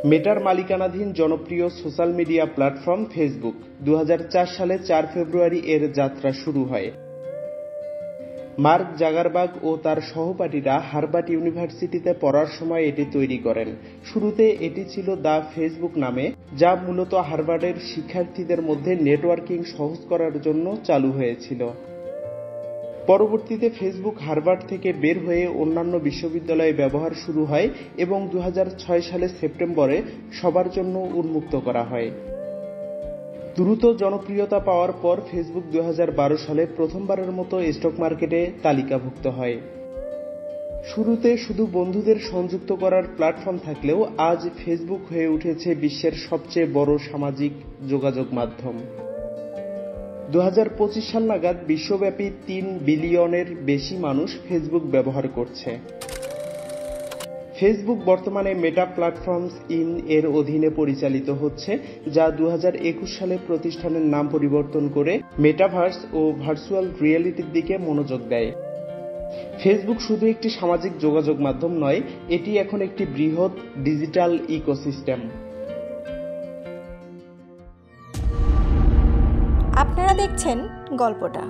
মেটার মালিকানাধীন জনপ্রিয় social media platform Facebook 2004 সালে 4 ফেব্রুয়ারি এর যাত্রা শুরু হয়। মার্ক জাগারবার্গ ও তার সহপাঠীরা হার্ভার্ড ইউনিভার্সিটিতে পড়ার সময় এটি তৈরি করেন। শুরুতে এটি ছিল দ্য ফেসবুক নামে, যা মূলত হার্ভার্ডের শিক্ষার্থীদের মধ্যে নেটওয়ার্কিং সহজ করার জন্য চালু হয়েছিল। পরবর্তীতে ফেসবুক হার্ভার্ড থেকে বের হয়ে অন্যান্য বিশ্ববিদ্যালয়ে ব্যবহার শুরু হয় এবং 2006 সালের সেপ্টেম্বরে সবার জন্য উন্মুক্ত করা হয়। দ্রুত জনপ্রিয়তা পাওয়ার পর ফেসবুক 2012 সালে প্রথমবারের মতো স্টক মার্কেটে তালিকাভুক্ত হয়। শুরুতে শুধু বন্ধুদের সংযুক্ত করার প্ল্যাটফর্ম থাকলেও আজ ফেসবুক হয়ে উঠেছে বিশ্বের সবচেয়ে বড় সামাজিক যোগাযোগ মাধ্যম। 2025 সাল নাগাদ বিশ্বব্যাপী 3 বিলিয়নের বেশি মানুষ ফেসবুক ব্যবহার করছে। ফেসবুক বর্তমানে মেটা প্ল্যাটফর্মস এর অধীনে পরিচালিত হচ্ছে, যা 2021 সালে প্রতিষ্ঠানের নাম পরিবর্তন করে মেটাভার্স ও ভার্চুয়াল রিয়েলিটির দিকে মনোযোগ দেয়। ফেসবুক শুধু একটি সামাজিক যোগাযোগ মাধ্যম নয়, এটি এখন একটি বৃহৎ ডিজিটাল ইকোসিস্টেম। আপনারা দেখছেন গল্পটা।